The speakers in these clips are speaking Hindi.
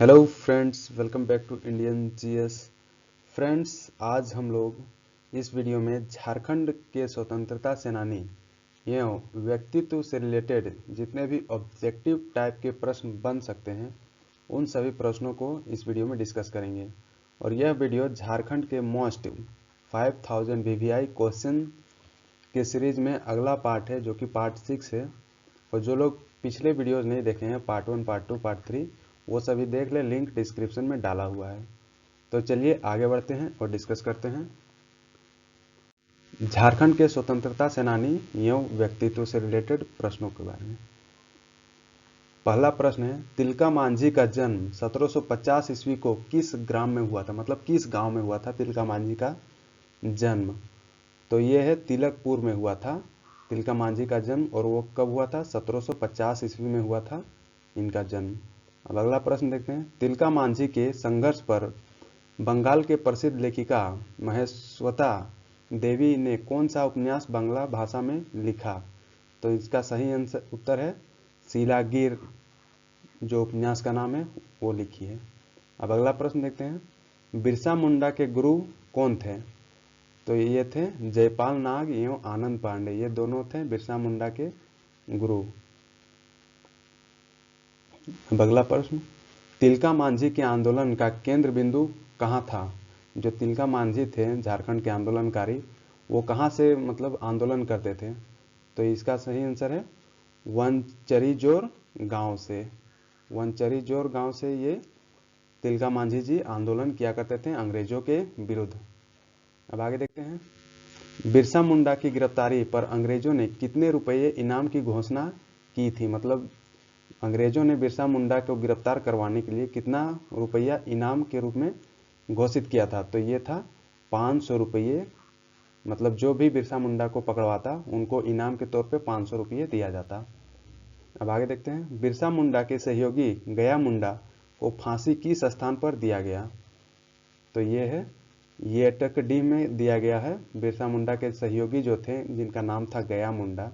Hello friends, welcome back to Indian GS. Friends, आज हम लोग इस वीडियो में झारखंड के स्वतंत्रता सेनानी एवं व्यक्तित्व से रिलेटेड जितने भी ऑब्जेक्टिव टाइप के प्रश्न बन सकते हैं उन सभी प्रश्नों को इस वीडियो में डिस्कस करेंगे। और यह वीडियो झारखंड के मोस्ट 5000 वीवीआई क्वेश्चन के सीरीज में अगला पार्ट है, जो कि पार्ट 6 है। और जो लोग पिछले वीडियोस नहीं देखे हैं, पार्ट 1, पार्ट 2, पार्ट 3, वो सभी देख ले, लिंक डिस्क्रिप्शन में डाला हुआ है। तो चलिए आगे बढ़ते हैं और डिस्कस करते हैं झारखंड के स्वतंत्रता सेनानी एवं व्यक्तित्व से रिलेटेड प्रश्नों के बारे में। पहला प्रश्न है, तिलका मांझी का जन्म 1750 ईस्वी को किस ग्राम में हुआ था, मतलब किस गांव में हुआ था तिलका मांझी का जन्म। तो ये है तिलकपुर में हुआ था तिलका मांझी का जन्म। और वो कब हुआ था? 1750 ईस्वी में हुआ था इनका जन्म। अब अगला प्रश्न देखते हैं, तिलका मांझी के संघर्ष पर बंगाल के प्रसिद्ध लेखिका महेश्वता देवी ने कौन सा उपन्यास बांग्ला भाषा में लिखा? तो इसका सही उत्तर है शीलागीर, जो उपन्यास का नाम है वो लिखी है। अब अगला प्रश्न देखते हैं, बिरसा मुंडा के गुरु कौन थे? तो ये थे जयपाल नाग एवं आनंद पांडे, ये दोनों थे बिरसा मुंडा के गुरु। अब अगला प्रश्न, तिलका मांझी के आंदोलन का केंद्र बिंदु कहाँ था? जो तिलका मांझी थे झारखंड के आंदोलनकारी, वो कहाँ से मतलब आंदोलन करते थे? तो इसका सही आंसर है वनचरीजोर गांव से। वनचरीजोर गांव से ये तिलका मांझी जी आंदोलन किया करते थे अंग्रेजों के विरुद्ध। अब आगे देखते हैं, बिरसा मुंडा की गिरफ्तारी पर अंग्रेजों ने कितने रुपये इनाम की घोषणा की थी? मतलब अंग्रेजों ने बिरसा मुंडा को गिरफ्तार करवाने के लिए कितना रुपया इनाम के रूप में घोषित किया था? तो ये था 500 रुपये। मतलब जो भी बिरसा मुंडा को पकड़वाता उनको इनाम के तौर पे 500 रुपये दिया जाता। अब आगे देखते हैं, बिरसा मुंडा के सहयोगी गया मुंडा को फांसी किस स्थान पर दिया गया? तो ये है येटकडी में दिया गया है। बिरसा मुंडा के सहयोगी जो थे, जिनका नाम था गया मुंडा,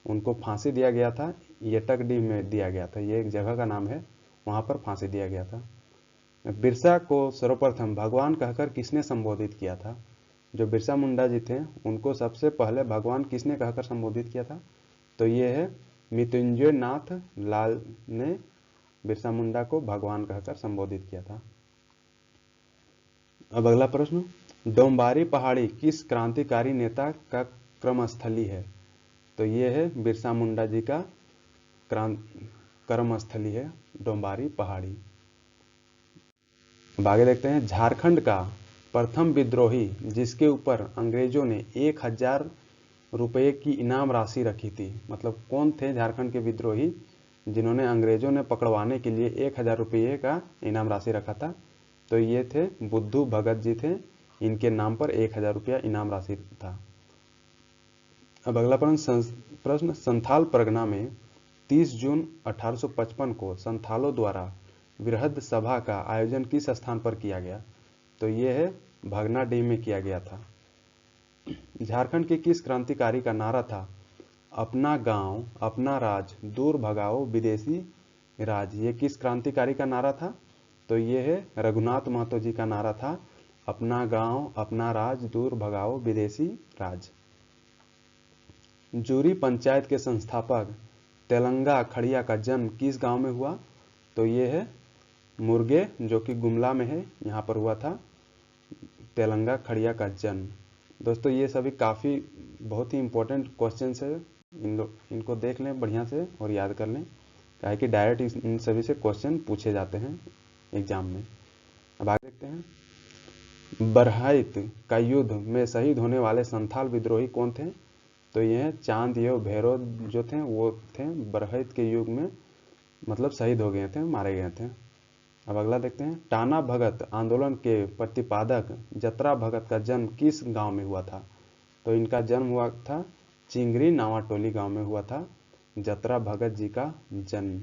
उनको फांसी दिया गया था येटकडी में दिया गया था। ये एक जगह का नाम है, वहां पर फांसी दिया गया था। बिरसा को सर्वप्रथम भगवान कहकर किसने संबोधित किया था? जो बिरसा मुंडा जी थे उनको सबसे पहले भगवान किसने कहकर संबोधित किया था? तो ये है मृत्युंजय नाथ लाल ने बिरसा मुंडा को भगवान कहकर संबोधित किया था। अब अगला प्रश्न, डोम्बारी पहाड़ी किस क्रांतिकारी नेता का कर्मस्थली है? तो ये है बिरसा मुंडा जी का कर्मस्थली है डोम्बारी पहाड़ी। अब आगे देखते हैं, झारखंड का प्रथम विद्रोही जिसके ऊपर अंग्रेजों ने 1000 रुपये की इनाम राशि रखी थी, मतलब कौन थे झारखंड के विद्रोही जिन्होंने अंग्रेजों ने पकड़वाने के लिए 1000 रुपये का इनाम राशि रखा था? तो ये थे बुद्धू भगत जी थे, इनके नाम पर 1000 रुपया इनाम राशि था। अब अगला प्रश्न, संथाल परगना में 30 जून 1855 को संथालों द्वारा वृहद सभा का आयोजन किस स्थान पर किया गया? तो ये है भगनाडीह में किया गया था। झारखंड के किस क्रांतिकारी का नारा था अपना गांव अपना राज दूर भगाओ विदेशी राज? ये किस क्रांतिकारी का नारा था? तो ये है रघुनाथ महतो जी का नारा था अपना गांव अपना राज दूर भगाओ विदेशी राज। जूरी पंचायत के संस्थापक तेलंगा खड़िया का जन्म किस गांव में हुआ? तो ये है मुर्गे, जो कि गुमला में है, यहाँ पर हुआ था तेलंगा खड़िया का जन्म। दोस्तों, ये सभी काफ़ी बहुत ही इम्पोर्टेंट क्वेश्चंस है, इनको देख लें बढ़िया से और याद कर लें, काहे कि डायरेक्ट इन सभी से क्वेश्चन पूछे जाते हैं एग्जाम में। अब आगे देखते हैं, बरहैत का युद्ध में शहीद होने वाले संथाल विद्रोही कौन थे? तो ये चांद एवं भैरव जो थे वो थे बरहैत के युग में, मतलब शहीद हो गए थे, मारे गए थे। अब अगला देखते हैं, टाना भगत आंदोलन के प्रतिपादक जतरा भगत का जन्म किस गांव में हुआ था? तो इनका जन्म हुआ था चिंगरी नावाटोली गांव में हुआ था जतरा भगत जी का जन्म।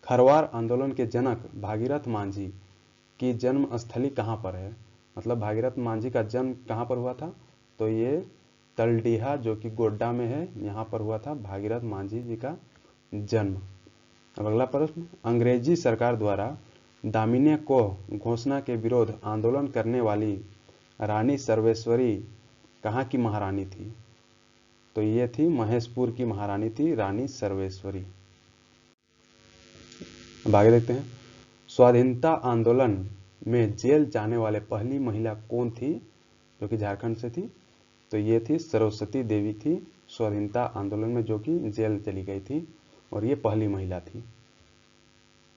खरवार आंदोलन के जनक भागीरथ मांझी की जन्म स्थली कहाँ पर है? मतलब भागीरथ मांझी का जन्म कहाँ पर हुआ था? तो ये तलडीहा, जो कि गोड्डा में है, यहाँ पर हुआ था भागीरथ मांझी जी का जन्म। अब अगला प्रश्न, अंग्रेजी सरकार द्वारा दामिनी कोह घोषणा के विरोध आंदोलन करने वाली रानी सर्वेश्वरी कहाँ की महारानी थी? तो ये थी महेशपुर की महारानी थी रानी सर्वेश्वरी। अब आगे देखते हैं, स्वाधीनता आंदोलन में जेल जाने वाले पहली महिला कौन थी जो कि झारखंड से थी? तो ये थी सरस्वती देवी थी, स्वाधीनता आंदोलन में जो कि जेल चली गई थी और ये पहली महिला थी।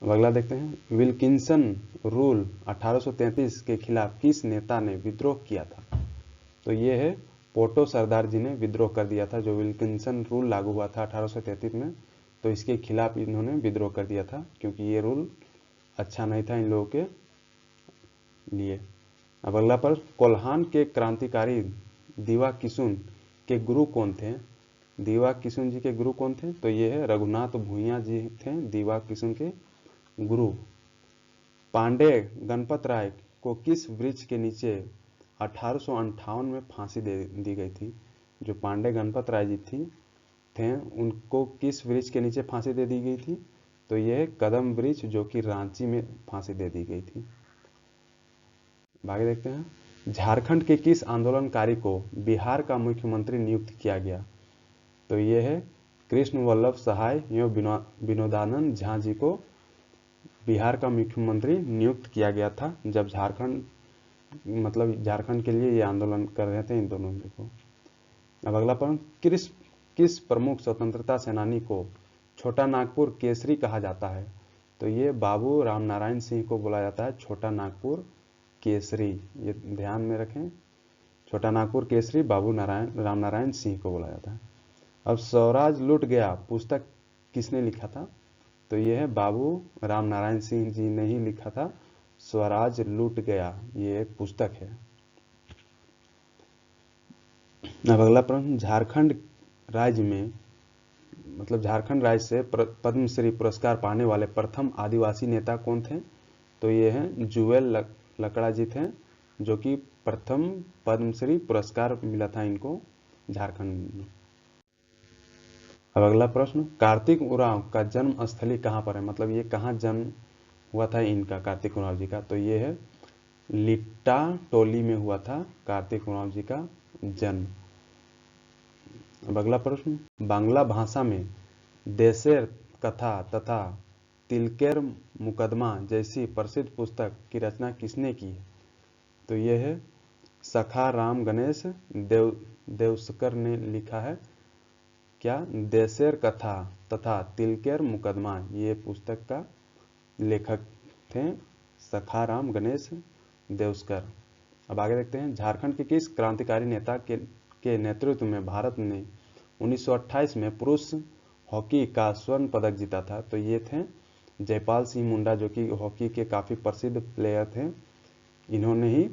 अब अगला देखते हैं, विल्किंसन रूल 1833 के खिलाफ किस नेता ने विद्रोह किया था? तो ये है पोटो सरदार जी ने विद्रोह कर दिया था। जो विल्किंसन रूल लागू हुआ था 1833 में, तो इसके खिलाफ इन्होंने विद्रोह कर दिया था क्योंकि ये रूल अच्छा नहीं था इन लोगों के लिए। अब अगला पर, कोल्हान के क्रांतिकारी दीवा किशुन के गुरु कौन थे? दीवा किशुन जी के गुरु कौन थे? तो ये है रघुनाथ भूइयां जी थे दीवा किशुन के गुरु। पांडे गणपत राय को किस वृक्ष के नीचे 1858 में फांसी दे दी गई थी? जो पांडे गणपत राय जी थे उनको किस वृक्ष के नीचे फांसी दे दी गई थी? तो यह कदम वृक्ष जो कि रांची में फांसी दे दी गई थी। आगे देखते हैं, झारखंड के किस आंदोलनकारी को बिहार का मुख्यमंत्री नियुक्त किया गया? तो यह है कृष्ण वल्लभ सहाय एवं विनोदानंद झा जी को बिहार का मुख्यमंत्री नियुक्त किया गया था जब झारखंड के लिए ये आंदोलन कर रहे थे इन दोनों को। अब अगला प्रश्न, किस प्रमुख स्वतंत्रता सेनानी को छोटा नागपुर केसरी कहा जाता है? तो ये बाबू रामनारायण सिंह को बोला जाता है छोटा नागपुर केसरी। ये ध्यान में रखें, छोटा नागपुर केसरी बाबू रामनारायण सिंह को बोला जाता है। अब स्वराज लुट गया पुस्तक किसने लिखा था? तो यह है बाबू रामनारायण सिंह जी ने ही लिखा था स्वराज लूट गया, ये एक पुस्तक है। अब अगला प्रश्न, झारखंड राज्य से पद्मश्री पुरस्कार पाने वाले प्रथम आदिवासी नेता कौन थे? तो ये हैं जुएल लकड़ा जी थे जो कि प्रथम पद्मश्री पुरस्कार मिला था इनको झारखंड में। अब अगला प्रश्न, कार्तिक उरांव का जन्म स्थली कहाँ पर है? मतलब ये कहाँ जन्म हुआ था इनका, कार्तिक उरांव जी का? तो ये है लिट्टा टोली में हुआ था कार्तिक उरांव जी का जन्म। अब अगला प्रश्न, बांग्ला भाषा में देशेर कथा तथा तिलकेर मुकदमा जैसी प्रसिद्ध पुस्तक की रचना किसने की है? तो यह है सखा राम गणेश देवस्कर ने लिखा है। क्या? देशेर कथा तथा तिलकेर मुकदमा, ये पुस्तक का लेखक थे सखा राम गणेश देवस्कर। अब आगे देखते हैं, झारखंड के किस क्रांतिकारी नेता के नेतृत्व में भारत ने 1928 में पुरुष हॉकी का स्वर्ण पदक जीता था? तो ये थे जयपाल सिंह मुंडा जो कि हॉकी के काफ़ी प्रसिद्ध प्लेयर थे। इन्होंने ही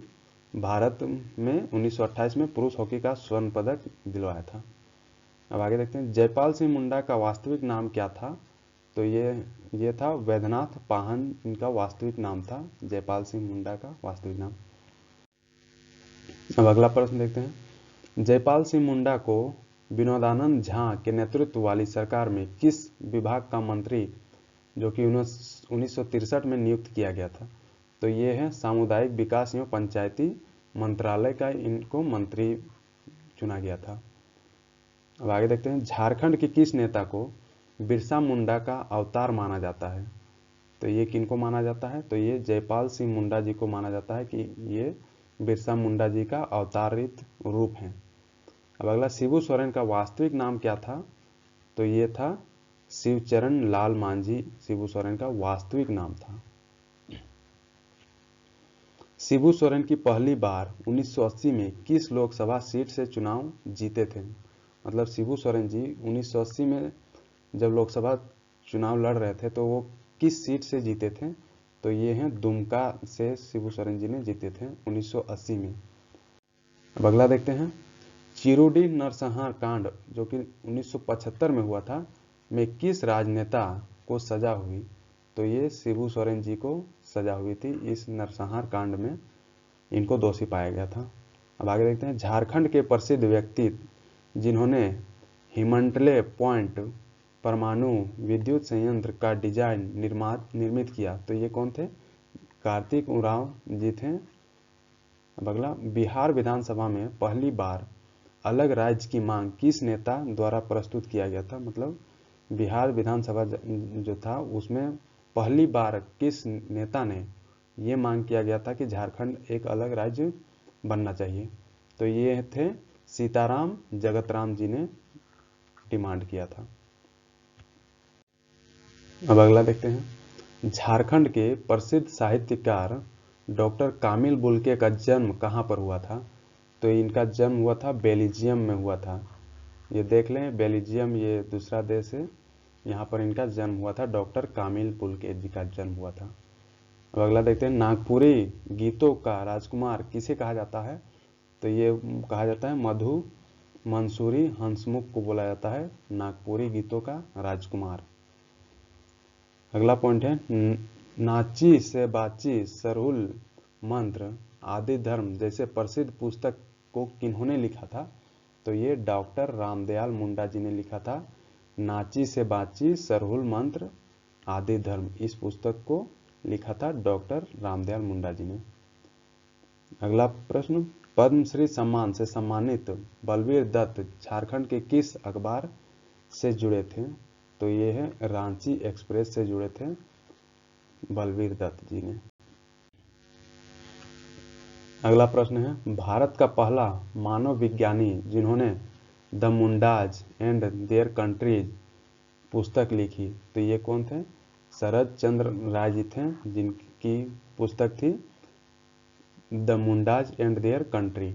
भारत में 1928 में पुरुष हॉकी का स्वर्ण पदक दिलवाया था। अब आगे देखते हैं, जयपाल सिंह मुंडा का वास्तविक नाम क्या था? तो ये था वैद्यनाथ पाहन, इनका वास्तविक नाम था जयपाल सिंह मुंडा का वास्तविक नाम। अब अगला प्रश्न देखते हैं, जयपाल सिंह मुंडा को विनोदानंद झा के नेतृत्व वाली सरकार में किस विभाग का मंत्री जो कि 1963 में नियुक्त किया गया था? तो ये है सामुदायिक विकास एवं पंचायती मंत्रालय का इनको मंत्री चुना गया था। अब आगे देखते हैं, झारखंड के किस नेता को बिरसा मुंडा का अवतार माना जाता है? तो ये किनको माना जाता है? तो ये जयपाल सिंह मुंडा जी को माना जाता है कि ये बिरसा मुंडा जी का अवतारित रूप है। अब अगला, शिबू सोरेन का वास्तविक नाम क्या था? तो ये था शिवचरण लाल मांझी, शिबू सोरेन का वास्तविक नाम था। शिबू सोरेन की पहली बार 1980 में किस लोकसभा सीट से चुनाव जीते थे? मतलब शिबू सोरेन जी 1980 में जब लोकसभा चुनाव लड़ रहे थे तो वो किस सीट से जीते थे? तो ये हैं दुमका से शिबू सोरेन जी ने जीते थे 1980 में। अब अगला देखते हैं, चिरुडी नरसंहार कांड जो कि 1975 में हुआ था में किस राजनेता को सजा हुई? तो ये शिबू सोरेन जी को सजा हुई थी। इस नरसंहार कांड में इनको दोषी पाया गया था। अब आगे देखते हैं, झारखंड के प्रसिद्ध व्यक्ति जिन्होंने हिमंटले पॉइंट परमाणु विद्युत संयंत्र का डिजाइन निर्मित किया? तो ये कौन थे? कार्तिक उरांव जी थे। अब अगला, बिहार विधानसभा में पहली बार अलग राज्य की मांग किस नेता द्वारा प्रस्तुत किया गया था? मतलब बिहार विधानसभा जो था उसमें पहली बार किस नेता ने ये मांग किया गया था कि झारखंड एक अलग राज्य बनना चाहिए? तो ये थे सीताराम जगतराम जी ने डिमांड किया था। अब अगला देखते हैं, झारखंड के प्रसिद्ध साहित्यकार डॉक्टर कामिल बुल्के का जन्म कहाँ पर हुआ था? तो इनका जन्म हुआ था बेल्जियम में हुआ था। ये देख लें, बेल्जियम ये दूसरा देश है, यहाँ पर इनका जन्म हुआ था, डॉक्टर कामिल बुल्के जी का जन्म हुआ था। अब अगला देखते हैं, नागपुरी गीतों का राजकुमार किसे कहा जाता है? तो ये कहा जाता है मधु मंसूरी हंसमुख को बोला जाता है नागपुरी गीतों का राजकुमार। अगला पॉइंट है, नाची से बाची सरहुल मंत्र आदि धर्म जैसे प्रसिद्ध पुस्तक को किन्होंने लिखा था? तो ये डॉक्टर रामदयाल मुंडा जी ने लिखा था, नाची से बाची सरहुल मंत्र आदि धर्म। इस पुस्तक को लिखा था डॉक्टर रामदयाल मुंडा जी ने। अगला प्रश्न, पद्मश्री सम्मान से सम्मानित बलवीर दत्त झारखंड के किस अखबार से जुड़े थे? तो ये है रांची एक्सप्रेस से जुड़े थे बलवीर दत्त जी ने। अगला प्रश्न है, भारत का पहला मानव विज्ञानी जिन्होंने the Mundas and there countries पुस्तक लिखी, तो ये कौन थे? शरद चंद्र राय जी थे, जिनकी पुस्तक थी the Mundas and their country.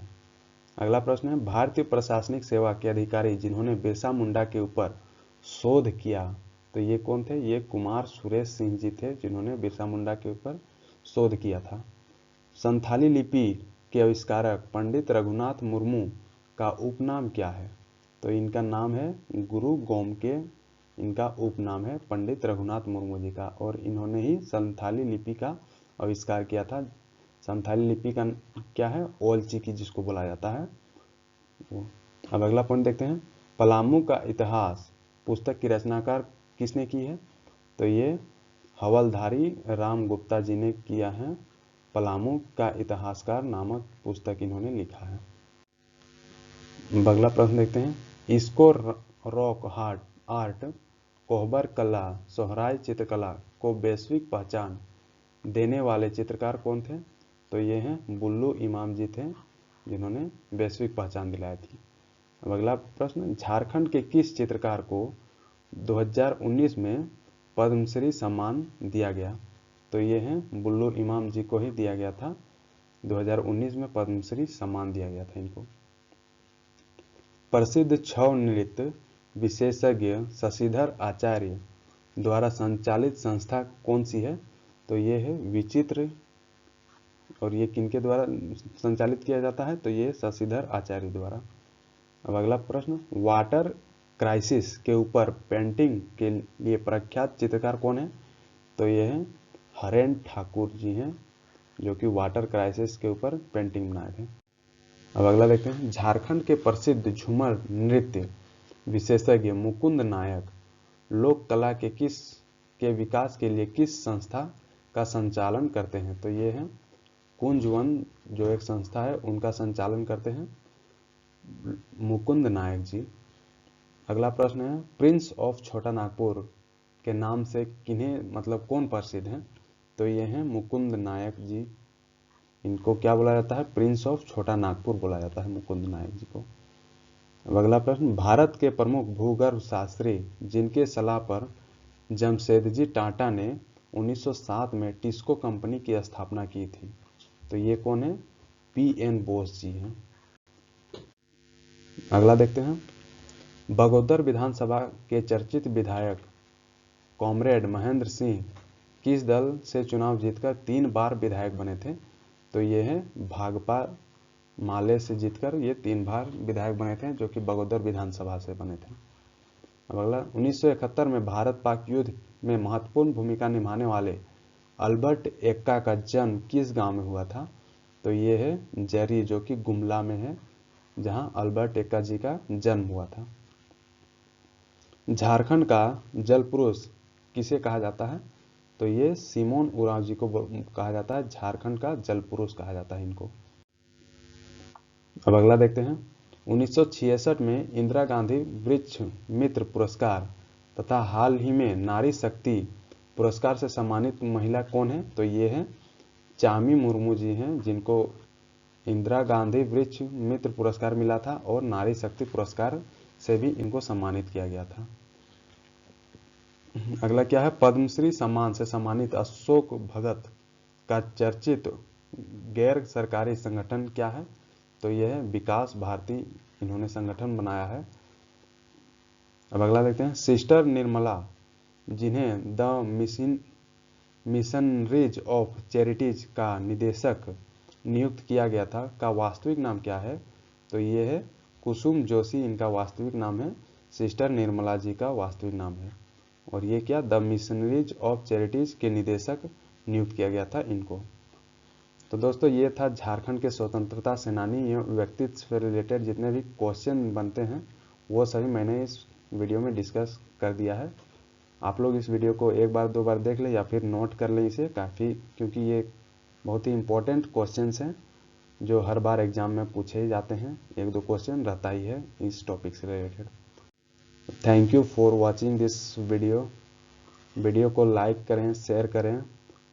अगला प्रश्न है, भारतीय प्रशासनिक सेवा के अधिकारी जिन्होंने बिरसा मुंडा के ऊपर शोध किया, तो ये कौन थे? ये कुमार सुरेश सिंह जी थे, जिन्होंने बिरसा मुंडा के ऊपर शोध किया था। संथाली लिपि के आविष्कारक पंडित रघुनाथ मुर्मू का उपनाम क्या है? तो इनका नाम है गुरु गोमके, इनका उपनाम है पंडित रघुनाथ मुर्मू जी का, और इन्होंने ही संथाली लिपि का आविष्कार किया था। संथाली लिपि का क्या है? ओलचिकी जिसको बोला जाता है वो। अब अगला पॉइंट देखते हैं, पलामू का इतिहास पुस्तक की रचनाकार किसने की है? तो ये हवलधारी राम गुप्ता जी ने किया है। पलामू का इतिहासकार नामक पुस्तक इन्होंने लिखा है। अगला प्रश्न देखते हैं, इसको रॉक आर्ट कोहबर कला सोहराय चित्रकला को वैश्विक पहचान देने वाले चित्रकार कौन थे? तो ये हैं बुल्लू इमाम जी थे, जिन्होंने वैश्विक पहचान दिलाई थी। अब अगला प्रश्न, झारखंड के किस चित्रकार को 2019 में पद्मश्री सम्मान दिया गया? तो ये हैं बुल्लू इमाम जी को ही दिया गया था, 2019 में पद्मश्री सम्मान दिया गया था इनको। प्रसिद्ध छौ नृत्य विशेषज्ञ शशिधर आचार्य द्वारा संचालित संस्था कौन सी है? तो ये है विचित्र, और ये किनके द्वारा संचालित किया जाता है? तो ये शशिधर आचार्य द्वारा। अब अगला प्रश्न, वाटर क्राइसिस के ऊपर पेंटिंग के लिए प्रख्यात चित्रकार कौन है? तो ये है हरेन ठाकुर जी हैं, जो कि वाटर क्राइसिस के ऊपर पेंटिंग बनाए थे। अब अगला देखते हैं, झारखंड के प्रसिद्ध झूमर नृत्य विशेषज्ञ मुकुंद नायक लोक कला के विकास के लिए किस संस्था का संचालन करते हैं? तो ये है कुंजवन, जो एक संस्था है उनका संचालन करते हैं मुकुंद नायक जी। अगला प्रश्न है, प्रिंस ऑफ छोटा नागपुर के नाम से किन्हें मतलब कौन प्रसिद्ध हैं? तो ये हैं मुकुंद नायक जी, इनको क्या बोला जाता है? प्रिंस ऑफ छोटा नागपुर बोला जाता है मुकुंद नायक जी को। अब अगला प्रश्न, भारत के प्रमुख भूगर्भ शास्त्री जिनके सलाह पर जमशेदजी टाटा ने 1907 में टिस्को कंपनी की स्थापना की थी, तो ये कौन है? पीएन बोस जी हैं। अगला देखते हैं, बगोदर विधानसभा के चर्चित विधायक कॉमरेड महेंद्र सिंह किस दल से चुनाव जीतकर 3 बार विधायक बने थे? तो ये है भाकपा माले से जीतकर ये 3 बार विधायक बने थे, जो कि बगोदर विधानसभा से बने थे। अब अगला, 1971 में भारत पाक युद्ध में महत्वपूर्ण भूमिका निभाने वाले अल्बर्ट एक्का का जन्म किस गांव में हुआ था? तो ये है जरी, जो कि गुमला में है, जहां अल्बर्ट एक्का जी का जन्म हुआ था। झारखंड का जल पुरुष किसे कहा जाता है? तो ये सिमोन उरांव जी को कहा जाता है, झारखंड का जल पुरुष कहा जाता है इनको। अब अगला देखते हैं। 1966 में इंदिरा गांधी वृक्ष मित्र पुरस्कार तथा हाल ही में नारी शक्ति पुरस्कार से सम्मानित महिला कौन है? तो ये है चामी मुर्मू जी हैं, जिनको इंदिरा गांधी वृक्ष मित्र पुरस्कार मिला था और नारी शक्ति पुरस्कार से भी इनको सम्मानित किया गया था। अगला क्या है? पद्मश्री सम्मान से सम्मानित अशोक भगत का चर्चित गैर सरकारी संगठन क्या है? तो यह है विकास भारती, इन्होंने संगठन बनाया है। अब अगला देखते हैं। सिस्टर निर्मला जिन्हें द मिशनरीज ऑफ चैरिटीज का निदेशक नियुक्त किया गया था, का वास्तविक नाम क्या है? तो ये है कुसुम जोशी, इनका वास्तविक नाम है। सिस्टर निर्मला जी का वास्तविक नाम है। और ये क्या? द मिशनरीज ऑफ चैरिटीज के निदेशक नियुक्त किया गया था इनको। तो दोस्तों ये था झारखंड के स्वतंत्रता सेनानी एवं व्यक्तित्व से रिलेटेड जितने भी क्वेश्चन बनते हैं वो सभी मैंने इस वीडियो में डिस्कस कर दिया है। आप लोग इस वीडियो को एक बार दो बार देख लें या फिर नोट कर लें इसे काफ़ी, क्योंकि ये बहुत ही इम्पोर्टेंट क्वेश्चंस हैं जो हर बार एग्जाम में पूछे ही जाते हैं। एक दो क्वेश्चन रहता ही है इस टॉपिक से related. Thank you for watching this video को लाइक करें, शेयर करें,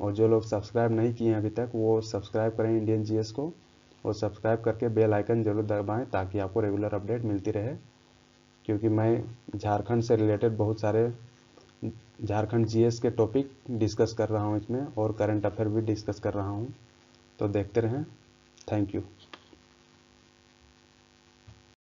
और जो लोग सब्सक्राइब नहीं किए हैं अभी तक वो सब्सक्राइब करें इंडियन जीएस को, और सब्सक्राइब करके बेल आइकन जरूर दबाएं ताकि आपको रेगुलर अपडेट मिलती रहे। क्योंकि मैं झारखंड से रिलेटेड बहुत सारे झारखंड जीएस के टॉपिक डिस्कस कर रहा हूँ इसमें, और करंट अफेयर भी डिस्कस कर रहा हूँ। तो देखते रहें। Thank you.